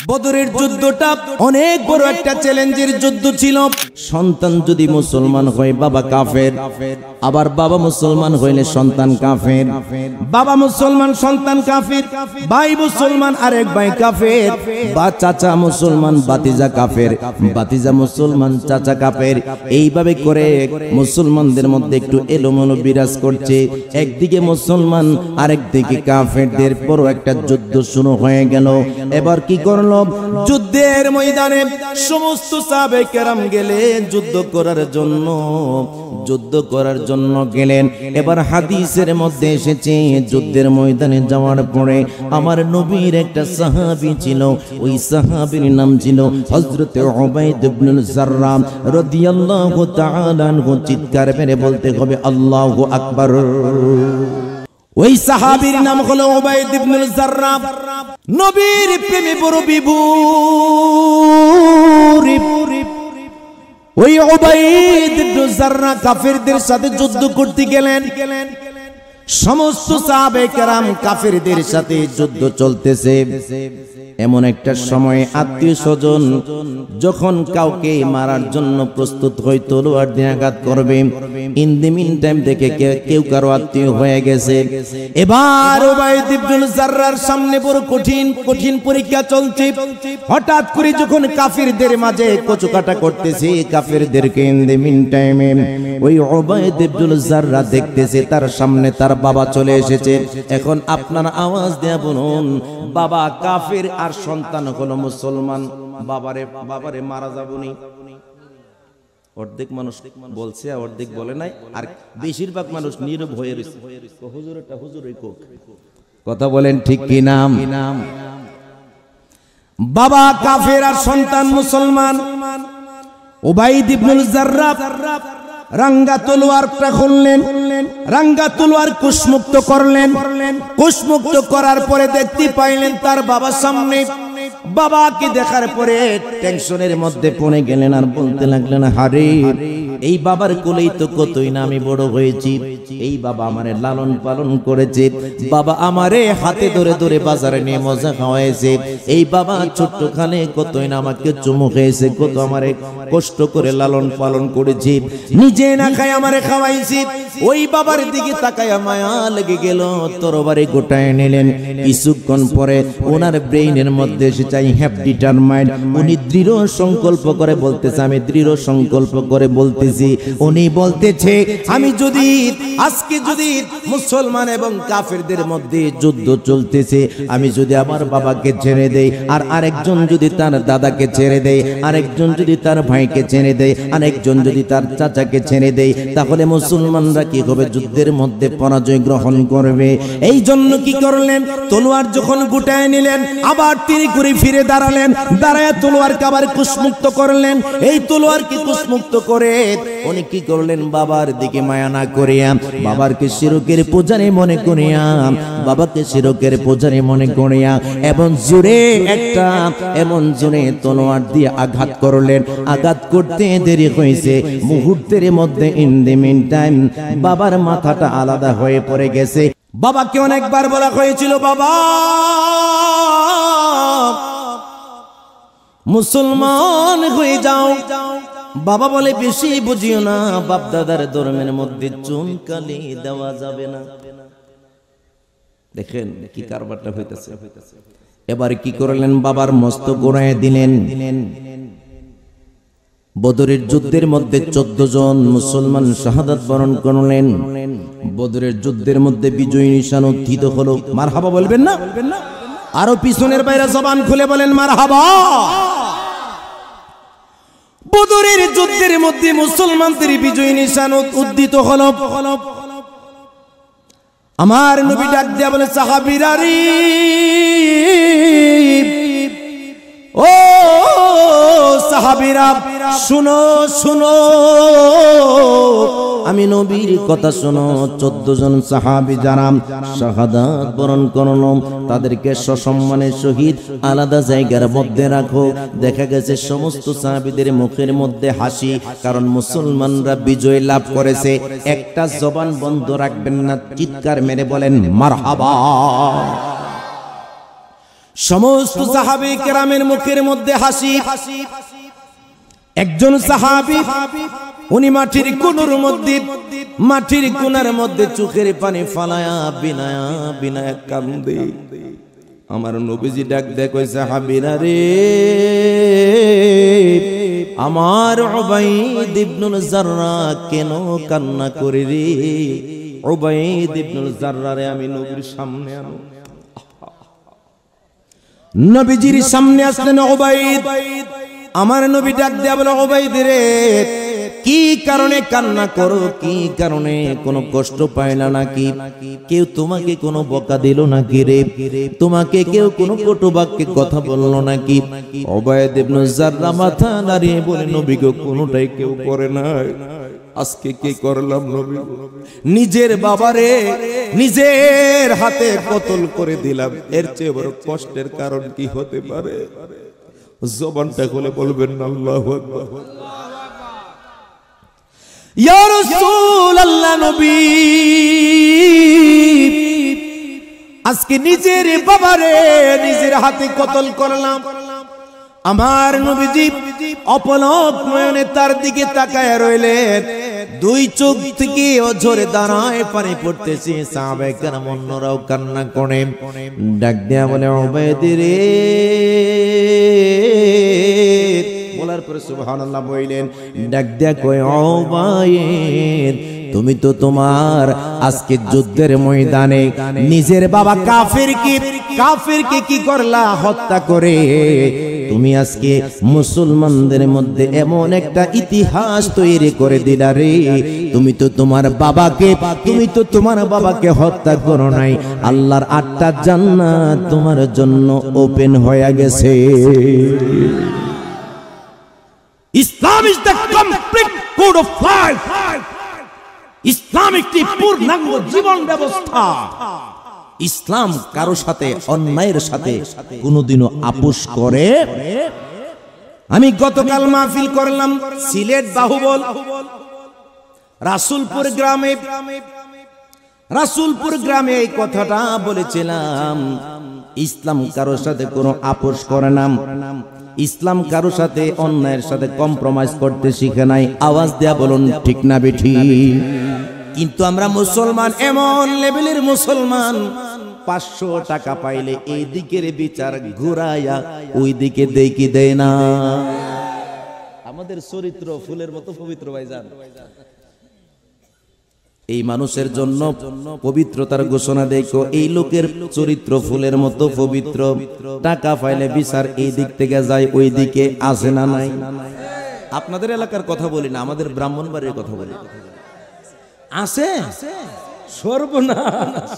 বদরের যুদ্ধটা অনেক বড় একটা চ্যালেঞ্জের যুদ্ধ ছিল। সন্তান যদি মুসলমান হয় বাবা কাফের, আবার বাবা মুসলমান হইলে সন্তান কাফের। বাবা মুসলমান সন্তান কাফের, ভাই মুসলমান আরেক ভাই কাফের, বা চাচা মুসলমান বাতিজা কাফের, বাতিজা মুসলমান চাচা কাফের। এইভাবে করে মুসলমানদের মধ্যে একটু এলোমেলো বিরাজ করছে। একদিকে মুসলমান আরেকদিকে কাফেরদের বড় একটা যুদ্ধ শুরু হয়ে গেল। এবার কি করলো? যুদ্ধের ময়দানে সমস্ত সাহাবে কেরাম গেলেন যুদ্ধ করার জন্য গেলেন। এবার হাদিসের মধ্যে এসেছে যুদ্ধের ময়দানে যাওয়ার পরে আমার নবীর একটা সাহাবী ছিল, ওই সাহাবীর নাম ছিল হযরত উবাইদ ইবনুল জাররাহ রাদিয়াল্লাহু তাআলা আনহু। চিৎকার মেরে বলতে হবে আল্লাহু আকবার। ওই সাহাবীর নাম হলো উবাইদ ইবনুল জাররাহ। নবীর প্রেমে বড় বিভোর ওই উবাইদ ইবনুল জাররাহ কাফেরদের সাথে যুদ্ধ করতে গেলেন। সমস্ত সাহাবে কেরাম কাফেরদের সাথে যুদ্ধ চলতেছে। এমন একটা সময় আত্মীয় স্বজন যখন কাউকে মারার জন্য প্রস্তুত হয়, তলোয়ার দিয়ে আঘাত করবে, ইন দি মিন টাইম দেখে কেউ কারো আত্মীয় হয়ে গেছে। এবার উবাইদ ইবনুল জাররাহর সামনে বড় কঠিন পরীক্ষা চলছে। হঠাৎ করে যখন কাফেরদের মাঝে কচুকাটা করতেছে কাফেরদেরকে, ইন দি মিন টাইমে ওই উবাইদ ইবনুল জাররাহ দেখতেছে তার সামনে তার বাবা চলে এসেছে। এখন আপনারা আওয়াজ দেয়া বলুন, বাবা কাফের আর সন্তান হলো মুসলমান, বাবারে মারা যাবনি। অর্ধেক মানুষ বলছে, অর্ধেক বলে নাই, আর বেশিরভাগ মানুষ নীরব হয়ে রয়েছে। হুজুরই কোক কথা বলেন ঠিক কি নাম? বাবা কাফের আর সন্তান মুসলমান। উবাইদ ইবনুল জাররাহ রাঙ্গা তলোয়ারটা খুললেন, রাঙ্গা তলোয়ার কুশমুক্ত করলেন। কুশমুক্ত করার পরে দেখতে পাইলেন তার বাবার সামনে। বাবাকে দেখার পরে টেনশনের মধ্যে পড়ে গেলেন আর বলতে লাগলেন, হারে এই বাবার কোলেই তো কতই না আমি বড় হয়েছি, এই বাবা আমারে লালন পালন করেছে, বাবা আমারে হাতে ধরে ধরে বাজারে নিয়ে মজা খাওয়াইছে, এই বাবা ছোট্ট খানে কতই না আমাকে চুমু খেয়েছে, কত আমারে কষ্ট করে লালন পালন করেছি, নিজে না খাই আমারে খাওয়াইছি। ওই বাবার দিকে তাকায়া মায়া লেগে গেল, তরবারি গোটায় নিলেন। কিছুক্ষণ পরে ওনার ব্রেইনের মধ্যে এসে চাই হ্যাভ ডিটারমাইন্ড। উনি দৃঢ় সংকল্প করে বলতেছে, আমি দৃঢ় সংকল্প করে বলতেছি, উনি বলতেছে আমি যদি আজকে যদি মুসলমান এবং কাফেরদের মধ্যে যুদ্ধ চলতেছে, আমি যদি আমার বাবাকে ছেড়ে দেই, আর আরেকজন যদি তার দাদাকে ছেড়ে দেয়, আরেকজন যদি তার ভাইকে ছেড়ে দেয়, আরেকজন যদি তার চাচাকে ছেড়ে দেয়, তাহলে মুসলমানরা কি হবে? যুদ্ধের মধ্যে পরাজয় গ্রহণ করবে। এই জন্য কি করলেন? তলোয়ার যখন গুটায় নিলেন, আবার তিনি ঘুরে ফিরে দাঁড়ালেন, দাঁড়ায় তলোয়ারকে আবার কুশমুক্ত করলেন। এই তলোয়ারকে কুশমুক্ত করে উনি কি করলেন? বাবার দিকে মায়া না করিয়া, বাবাকে শিরকের পূজারি মনে করিয়া, বাবাকে শিরকের পূজারি মনে করিয়া এমন জোরে তলোয়ার দিয়ে আঘাত করলেন। আঘাত করতে দেরি হয়েছে, মুহূর্তের মধ্যে ইন দি মিন টাইম বাবার মাথাটা আলাদা হয়ে পড়ে গেছে। বাবাকে অনেকবার বলা হয়েছিল, বাবা মুসলমান হয়ে যাও। বাবা বলে বেশি বুঝিও না, বাপ দাদার ধর্মের মধ্যে চুন কালি দেওয়া যাবে না। দেখেন কি কারবারটা হইতেছে। এবার কি করলেন? বাবার মস্তক গোড়ায় দিলেন। বদরের যুদ্ধের মধ্যে 14 জন মুসলমান শাহাদাত বরণ করলেন। বদরের যুদ্ধের মধ্যে বিজয় নিশান উত্থিত হলো। মারহাবা বলবেন না? আরো পিছনের বাইরে জবান খুলে বলেন মারহাবা। বদরের যুদ্ধের মধ্যে মুসলমানদের বিজয় নিশান উদ্দিত হলো। আমার নবী ডাক দেয়া বলে, সাহাবীরা রে, ও সাহাবীরা শুনো শুনো, আমি নবীর কথা শুনো। 14 জন সাহাবী যারা শাহাদাত বরণ করল, তাদেরকে সসম্মানের সহিত আলাদা জায়গার মধ্যে রাখো। দেখা গেছে সমস্ত সাহাবীদের মুখের মধ্যে হাসি, কারণ মুসলমানরা বিজয় লাভ করেছে। একটা জবান বন্ধ রাখবেন না, চিৎকার মেরে বলেন মারহাবা। সমস্ত সাহাবী কেরামের মুখের মধ্যে হাসি। একজন সাহাবী উনি মাটির কোণার মধ্যে চোখের পানি ফালায়া বিনায়া বিনায়া কান্দে। আমার নবীজি ডাক দেয় কই সাহাবীরা রে, আমার উবাইদ ইবনুল জাররা কেন কান্না করে রে? উবাইদ ইবনুল জাররা রে আমি নবীর সামনে আনো। নবীজির সামনে আসলেন উবাইদ। আমার নবী ডাক দেয়া বলে, উবাইদ রে কি কারণে কান্না করো? কি কারণে? কোনো কষ্ট পাইলা নাকি? কেউ তোমাকে কোনো বকা দিল নাকি রে? তোমাকে কেউ কোনো কটু বাক্যে কথা বললো নাকি? উবাইদ ইবনে জাররা মাথা নাড়িয়ে বলে, নবী গো কোনোটাই কেউ করে নাই। আজকে কি করলাম নবী? নিজের বাবারে নিজের হাতে কতল করে দিলাম। এর চেয়ে বড় কষ্টের কারণ কি হতে পারে? জবানটা খুলে বলবেন না আল্লাহু আকবার। ইয়া রাসূলুল্লাহ, নবী আজকে নিজের বাবারে নিজের হাতে কতল করলাম। আমার নবীজি অপলক নয়নে তার দিকে তাকায় রইলেন। দুই চোখ থেকে অঝরে দাঁড়ায় পানি পড়তেছে। সাহাবায়ে কেরাম অন্যরাও কান্না করে। ডাক দেয়া বলে, উবাইদ রে, বলার পরে সুবহানাল্লাহ বললেন। ডাক দেয়া কয়, উবাইদ তুমি তো তোমার আজকে যুদ্ধের ময়দানে নিজের বাবা কাফিরকে কি করলা? হত্যা করে তুমি আজকে মুসলমানদের মধ্যে এমন একটা ইতিহাস তৈরি করে দিলা রে। তুমি তো তোমার বাবাকে হত্যা করো নাই। আল্লাহর 8টা জান্নাত তোমার জন্য ওপেন হয়ে গেছে। Islam is the complete code of life. ইসলাম একটি পূর্ণাঙ্গ জীবন ব্যবস্থা। ইসলাম কারো সাথে অন্যায়ের সাথে কোনোদিনও আপোষ করে। আমি গতকাল মাহফিল করলাম সিলেট বাহুবল রাসূলপুর গ্রামে এই কথাটা বলেছিলাম। ইসলাম কারো সাথে কোনো আপোষ করে না। ইসলাম কারো সাথে অন্যায়ের সাথে কম্প্রোমাইজ করতে শিখে নাই। আওয়াজ দেয়া বলুন ঠিক না বেঠি? কিন্তু আমরা মুসলমান এমন লেভেলের মুসলমান, 500 টাকা পাইলে এই দিকের বিচার ঘুরাইয়া ওই দিকে দেখি দেয় না। আমাদের চরিত্র ফুলের মতো পবিত্র ভাইজান। এই মানুষের জন্য পবিত্রতার ঘোষণা দেখো। এই লোকের চরিত্র ফুলের মতো পবিত্র। টাকা পাইলে বিচার এই দিক থেকে যায় ওই দিকে, আসে না নাই? আপনাদের এলাকার কথা বলি না, আমাদের ব্রাহ্মণবাড়ির কথা বলি। আছে সর্বনাশ।